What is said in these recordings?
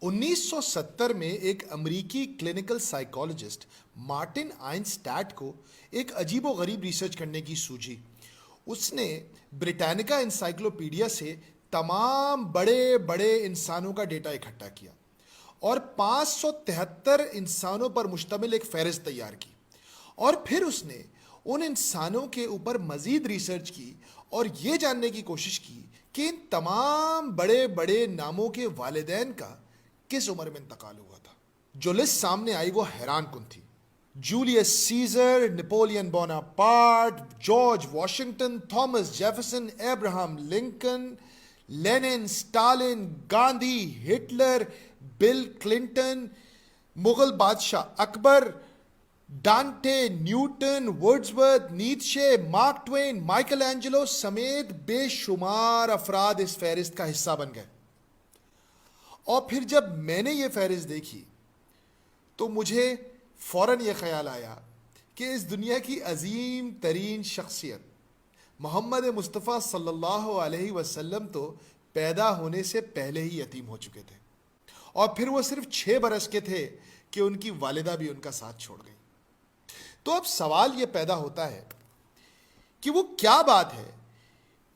1970 میں ایک امریکی کلینکل سائیکالوجسٹ مارٹن آئنسٹاٹ کو ایک عجیب و غریب ریسرچ کرنے کی سوچی۔ اس نے بریٹانیکا انسائکلوپیڈیا سے تمام بڑے بڑے انسانوں کا ڈیٹا اکٹھا کیا اور 573 انسانوں پر مشتمل ایک فہرست تیار کی، اور پھر اس نے ان انسانوں کے اوپر مزید ریسرچ کی اور یہ جاننے کی کوشش کی کہ ان تمام بڑے بڑے ناموں کے والدین کا کس عمر میں انتقال ہوا تھا۔ جو لسٹ سامنے آئی وہ حیران کن تھی۔ Julius Caesar, Napoleon Bonaparte, George Washington, Thomas Jefferson, Abraham Lincoln, Lenin, Stalin, Gandhi, Hitler, Bill Clinton, مغل بادشاہ Akbar, Dante, Newton, Wordsworth, Nietzsche, Mark Twain, Michelangelo سمیت بے شمار افراد اس فہرست کا حصہ بن گئے۔ اور پھر جب میں نے یہ فہرست دیکھی تو مجھے فوراً یہ خیال آیا کہ اس دنیا کی عظیم ترین شخصیت محمد مصطفیٰ صلی اللہ علیہ وسلم تو پیدا ہونے سے پہلے ہی یتیم ہو چکے تھے، اور پھر وہ صرف 6 برس کے تھے کہ ان کی والدہ بھی ان کا ساتھ چھوڑ گئی۔ تو اب سوال یہ پیدا ہوتا ہے کہ وہ کیا بات ہے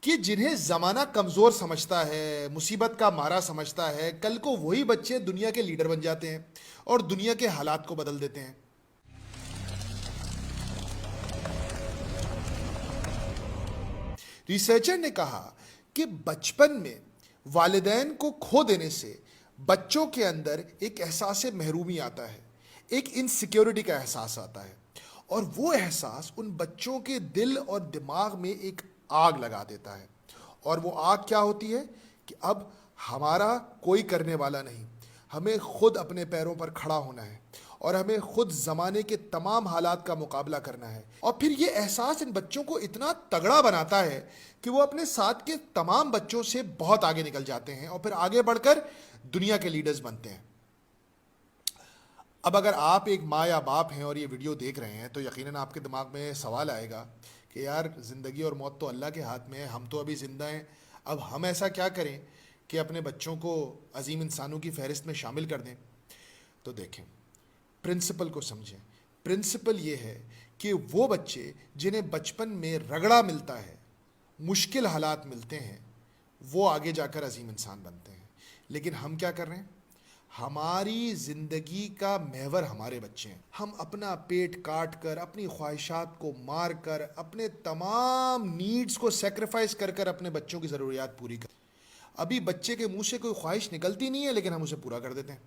کہ جنہیں زمانہ کمزور سمجھتا ہے، مصیبت کا مارا سمجھتا ہے، کل کو وہی بچے دنیا کے لیڈر بن جاتے ہیں اور دنیا کے حالات کو بدل دیتے ہیں۔ ریسرچر نے کہا کہ بچپن میں والدین کو کھو دینے سے بچوں کے اندر ایک احساس محرومی آتا ہے، ایک انسیکیورٹی کا احساس آتا ہے، اور وہ احساس ان بچوں کے دل اور دماغ میں ایک آگ لگا دیتا ہے۔ اور وہ آگ کیا ہوتی ہے کہ اب ہمارا کوئی کرنے والا نہیں، ہمیں خود اپنے پیروں پر کھڑا ہونا ہے اور ہمیں خود زمانے کے تمام حالات کا مقابلہ کرنا ہے۔ اور پھر یہ احساس ان بچوں کو اتنا تگڑا بناتا ہے کہ وہ اپنے ساتھ کے تمام بچوں سے بہت آگے نکل جاتے ہیں اور پھر آگے بڑھ کر دنیا کے لیڈرز بنتے ہیں۔ اب اگر آپ ایک ماں یا باپ ہیں اور یہ ویڈیو دیکھ رہے ہیں تو یقیناً آپ کے دماغ میں سوال آئے گا کہ یار زندگی اور موت تو اللہ کے ہاتھ میں ہے، ہم تو ابھی زندہ ہیں، اب ہم ایسا کیا کریں کہ اپنے بچوں کو عظیم انسانوں کی فہرست میں شامل کر دیں؟ تو دیکھیں، پرنسپل کو سمجھیں۔ پرنسپل یہ ہے کہ وہ بچے جنہیں بچپن میں رگڑا ملتا ہے، مشکل حالات ملتے ہیں، وہ آگے جا کر عظیم انسان بنتے ہیں۔ لیکن ہم کیا کر رہے ہیں؟ ہماری زندگی کا محور ہمارے بچے ہیں۔ ہم اپنا پیٹ کاٹ کر، اپنی خواہشات کو مار کر، اپنے تمام نیڈز کو سیکریفائز کر کر اپنے بچوں کی ضروریات پوری کر۔ ابھی بچے کے منہ سے کوئی خواہش نکلتی نہیں ہے لیکن ہم اسے پورا کر دیتے ہیں۔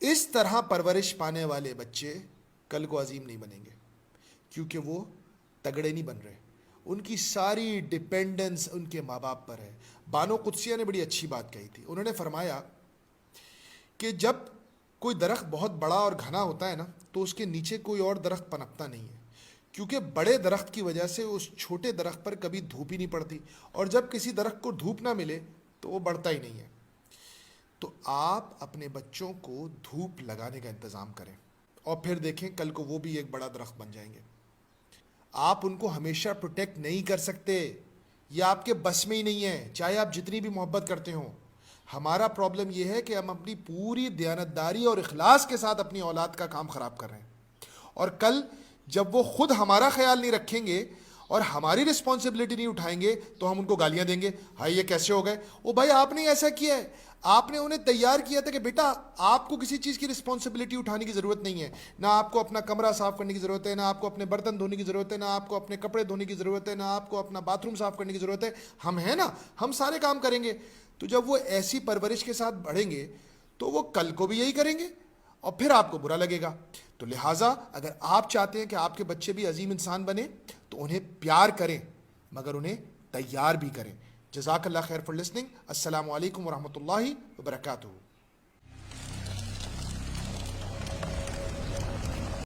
اس طرح پرورش پانے والے بچے کل کو عظیم نہیں بنیں گے، کیونکہ وہ تگڑے نہیں بن رہے، ان کی ساری ڈیپینڈنس ان کے ماں باپ پر ہے۔ بانو قدسیہ نے بڑی اچھی بات کہی تھی، انہوں نے فرمایا کہ جب کوئی درخت بہت بڑا اور گھنا ہوتا ہے نا تو اس کے نیچے کوئی اور درخت پنپتا نہیں ہے، کیونکہ بڑے درخت کی وجہ سے اس چھوٹے درخت پر کبھی دھوپ ہی نہیں پڑتی، اور جب کسی درخت کو دھوپ نہ ملے تو وہ بڑھتا ہی نہیں ہے۔ تو آپ اپنے بچوں کو دھوپ لگانے کا انتظام کریں اور پھر دیکھیں کل کو وہ بھی ایک بڑا درخت بن جائیں گے۔ آپ ان کو ہمیشہ پروٹیکٹ نہیں کر سکتے، یہ آپ کے بس میں ہی نہیں ہے، چاہے آپ جتنی بھی محبت کرتے ہوں۔ ہمارا پرابلم یہ ہے کہ ہم اپنی پوری دیانتداری اور اخلاص کے ساتھ اپنی اولاد کا کام خراب کر رہے ہیں، اور کل جب وہ خود ہمارا خیال نہیں رکھیں گے اور ہماری رسپانسبلٹی نہیں اٹھائیں گے تو ہم ان کو گالیاں دیں گے، ہائی یہ کیسے ہو گئے؟ او بھائی آپ نے ایسا کیا ہے، آپ نے انہیں تیار کیا تھا کہ بیٹا آپ کو کسی چیز کی رسپانسبلٹی اٹھانے کی ضرورت نہیں ہے، نہ آپ کو اپنا کمرہ صاف کرنے کی ضرورت ہے، نہ آپ کو اپنے برتن دھونے کی ضرورت ہے، نہ آپ کو اپنے کپڑے دھونے کی ضرورت ہے، نہ آپ کو اپنا باتھ روم صاف کرنے کی ضرورت ہے، ہم ہیں نا، ہم سارے کام کریں گے۔ تو جب وہ ایسی پرورش کے ساتھ بڑھیں گے تو وہ کل کو بھی یہی کریں گے اور پھر آپ کو برا لگے گا۔ تو لہٰذا اگر آپ چاہتے ہیں کہ آپ کے بچے بھی عظیم انسان بنیں تو انہیں پیار کریں مگر انہیں تیار بھی کریں۔ جزاک اللہ خیر فار لسننگ۔ السلام علیکم ورحمۃ اللہ وبرکاتہ۔